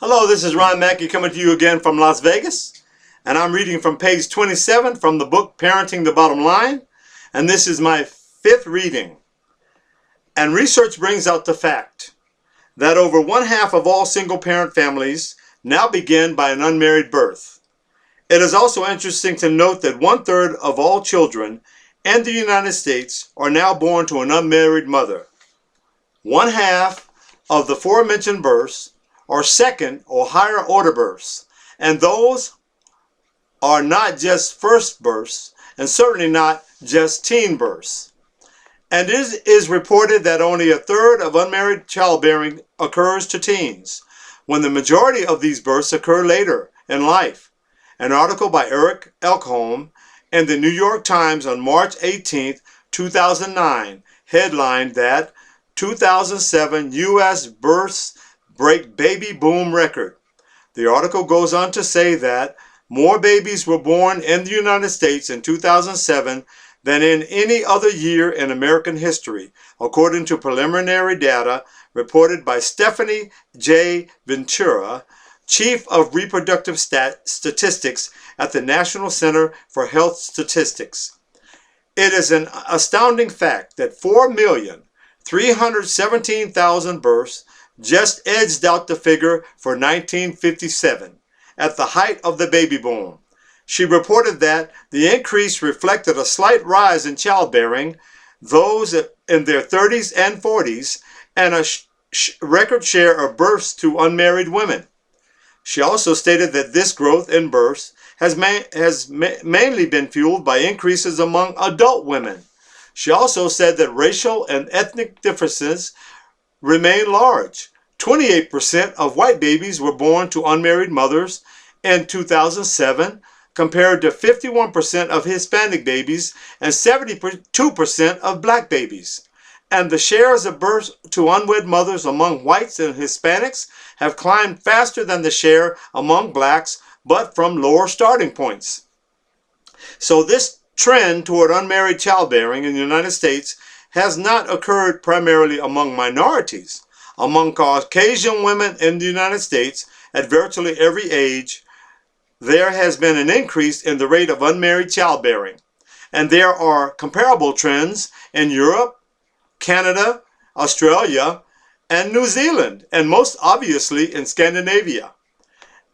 Hello, this is Mackey coming to you again from Las Vegas, and I'm reading from page 27 from the book Parenting the Bottom Line, and this is my fifth reading. And research brings out the fact that over one half of all single-parent families now begin by an unmarried birth. It is also interesting to note that 1/3 of all children in the United States are now born to an unmarried mother. One half of the aforementioned births are second or higher order births, and those are not just first births and certainly not just teen births. And it is reported that only 1/3 of unmarried childbearing occurs to teens, when the majority of these births occur later in life. An article by Eric Elkholm in the New York Times on March 18, 2009 headlined that 2007 U.S. births break baby boom record. The article goes on to say that more babies were born in the United States in 2007 than in any other year in American history, according to preliminary data reported by Stephanie J. Ventura, Chief of Reproductive Statistics at the National Center for Health Statistics. It is an astounding fact that 4,317,000 births just edged out the figure for 1957, at the height of the baby boom. She reported that the increase reflected a slight rise in childbearing, those in their 30s and 40s, and a record share of births to unmarried women. She also stated that this growth in births has mainly been fueled by increases among adult women. She also said that racial and ethnic differences remain large. 28% of white babies were born to unmarried mothers in 2007, compared to 51% of Hispanic babies and 72% of black babies. And the shares of births to unwed mothers among whites and Hispanics have climbed faster than the share among blacks, but from lower starting points. So this trend toward unmarried childbearing in the United States has not occurred primarily among minorities. Among Caucasian women in the United States at virtually every age, there has been an increase in the rate of unmarried childbearing. And there are comparable trends in Europe, Canada, Australia, and New Zealand, and most obviously in Scandinavia.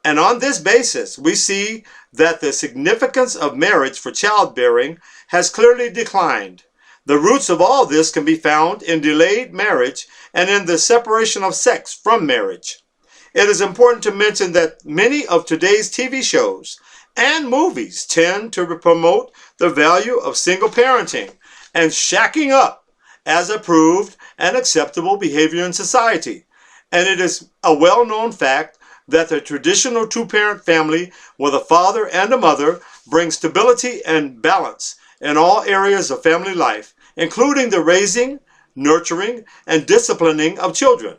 And on this basis, we see that the significance of marriage for childbearing has clearly declined. The roots of all this can be found in delayed marriage and in the separation of sex from marriage. It is important to mention that many of today's TV shows and movies tend to promote the value of single parenting and shacking up as approved and acceptable behavior in society. And it is a well-known fact that the traditional two-parent family with a father and a mother brings stability and balance in all areas of family life, including the raising, nurturing, and disciplining of children.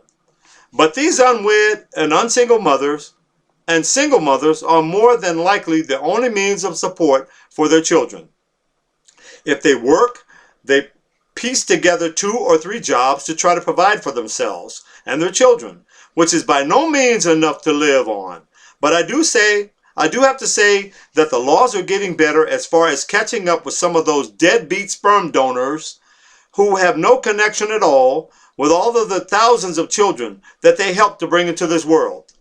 But these unwed and unsingle mothers and single mothers are more than likely the only means of support for their children. If they work, they piece together 2 or 3 jobs to try to provide for themselves and their children, which is by no means enough to live on. But I do have to say that the laws are getting better as far as catching up with some of those deadbeat sperm donors who have no connection at all with all of the thousands of children that they helped to bring into this world.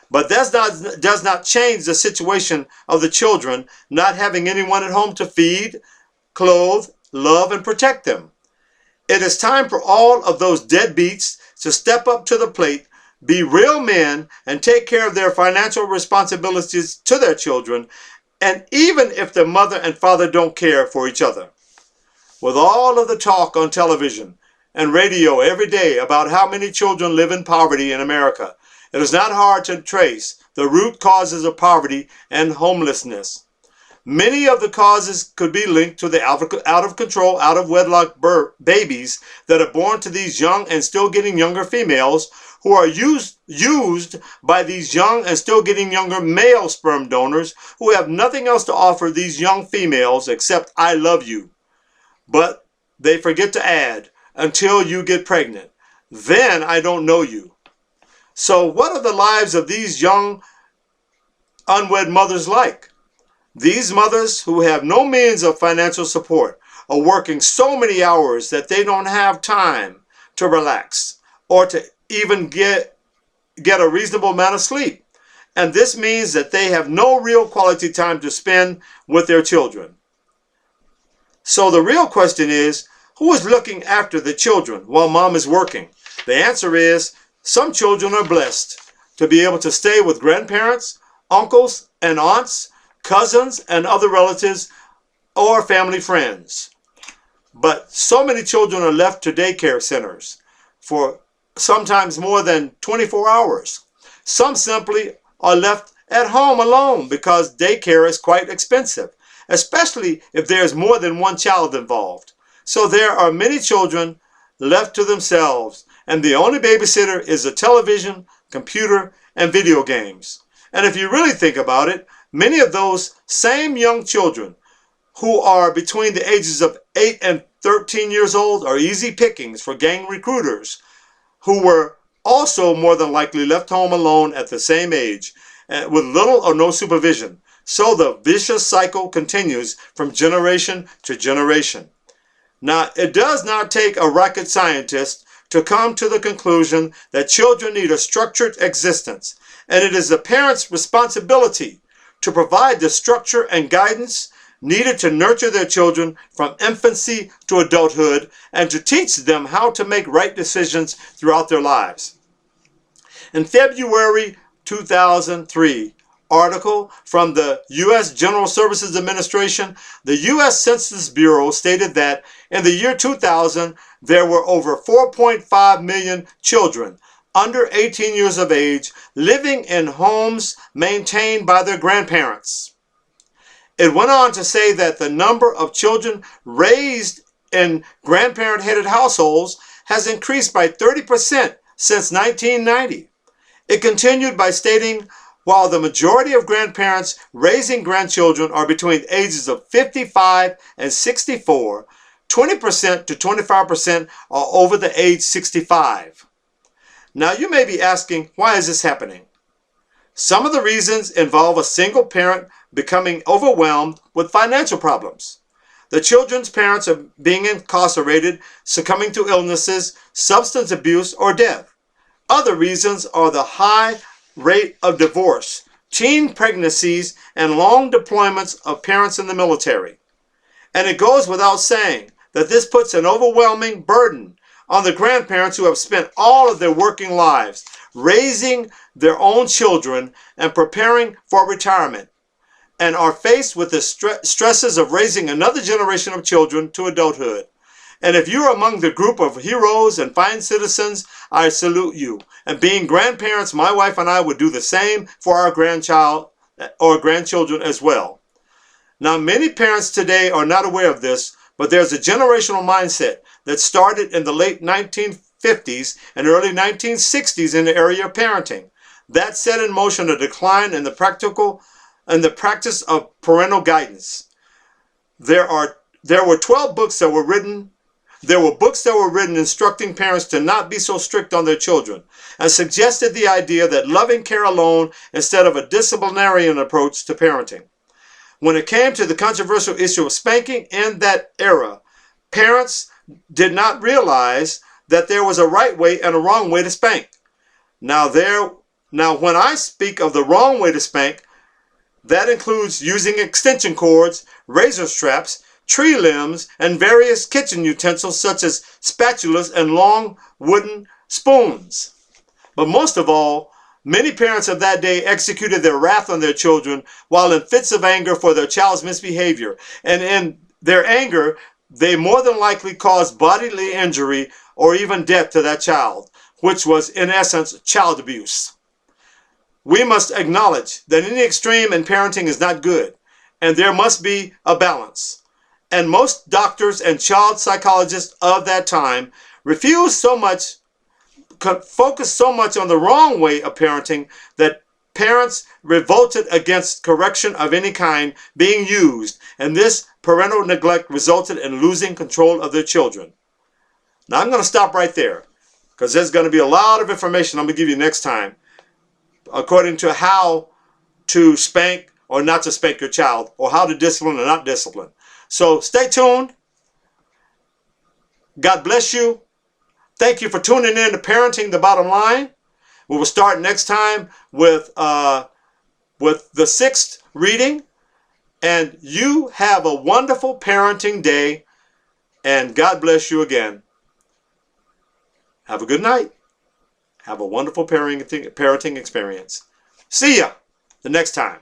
But that does not change the situation of the children not having anyone at home to feed, clothe, love, and protect them. It is time for all of those deadbeats to step up to the plate, be real men, and take care of their financial responsibilities to their children, and even if the mother and father don't care for each other. With all of the talk on television and radio every day about how many children live in poverty in America, it is not hard to trace the root causes of poverty and homelessness. Many of the causes could be linked to the out-of-control, out-of-wedlock babies that are born to these young and still getting younger females who are used by these young and still getting younger male sperm donors who have nothing else to offer these young females except "I love you." But they forget to add, "until you get pregnant. Then I don't know you." So what are the lives of these young unwed mothers like? These mothers who have no means of financial support are working so many hours that they don't have time to relax or to even get a reasonable amount of sleep. And this means that they have no real quality time to spend with their children. So the real question is, who is looking after the children while mom is working? The answer is, some children are blessed to be able to stay with grandparents, uncles and aunts, cousins and other relatives or family friends. But so many children are left to daycare centers for sometimes more than 24 hours. Some simply are left at home alone because daycare is quite expensive, especially if there's more than one child involved. So there are many children left to themselves, and the only babysitter is a television, computer, and video games. And if you really think about it, many of those same young children who are between the ages of 8 and 13 years old are easy pickings for gang recruiters who were also more than likely left home alone at the same age with little or no supervision. So the vicious cycle continues from generation to generation. Now, it does not take a rocket scientist to come to the conclusion that children need a structured existence, and it is the parents' responsibility to provide the structure and guidance needed to nurture their children from infancy to adulthood and to teach them how to make right decisions throughout their lives. In February 2003, article from the U.S. General Services Administration, the U.S. Census Bureau stated that in the year 2000, there were over 4.5 million children under 18 years of age living in homes maintained by their grandparents. It went on to say that the number of children raised in grandparent-headed households has increased by 30% since 1990. It continued by stating, while the majority of grandparents raising grandchildren are between the ages of 55 and 64, 20% to 25% are over the age 65. Now you may be asking, why is this happening? Some of the reasons involve a single parent becoming overwhelmed with financial problems. The children's parents are being incarcerated, succumbing to illnesses, substance abuse, or death. Other reasons are the high rate of divorce, teen pregnancies, and long deployments of parents in the military. And it goes without saying that this puts an overwhelming burden on the grandparents who have spent all of their working lives raising their own children and preparing for retirement, and are faced with the stresses of raising another generation of children to adulthood. And if you're among the group of heroes and fine citizens, I salute you. And being grandparents, my wife and I would do the same for our grandchild or grandchildren as well. Now, many parents today are not aware of this, but there's a generational mindset that started in the late 1950s and early 1960s in the area of parenting. That set in motion a decline in the practice of parental guidance. There were 12 books that were written. There were books that were written instructing parents to not be so strict on their children and suggested the idea that loving care alone instead of a disciplinarian approach to parenting. When it came to the controversial issue of spanking in that era, parents did not realize that there was a right way and a wrong way to spank. Now when I speak of the wrong way to spank, that includes using extension cords, razor straps, tree limbs, and various kitchen utensils such as spatulas and long wooden spoons. But most of all, many parents of that day executed their wrath on their children while in fits of anger for their child's misbehavior. And in their anger, they more than likely caused bodily injury or even death to that child, which was in essence child abuse. We must acknowledge that any extreme in parenting is not good, and there must be a balance. And most doctors and child psychologists of that time focused so much on the wrong way of parenting that parents revolted against correction of any kind being used, and this parental neglect resulted in losing control of their children. Now I'm going to stop right there, because there's going to be a lot of information I'm going to give you next time according to how to spank or not to spank your child, or how to discipline or not discipline. So stay tuned. God bless you. Thank you for tuning in to Parenting the Bottom Line. We will start next time with the 6th reading. And you have a wonderful parenting day. And God bless you again. Have a good night. Have a wonderful parenting experience. See ya the next time.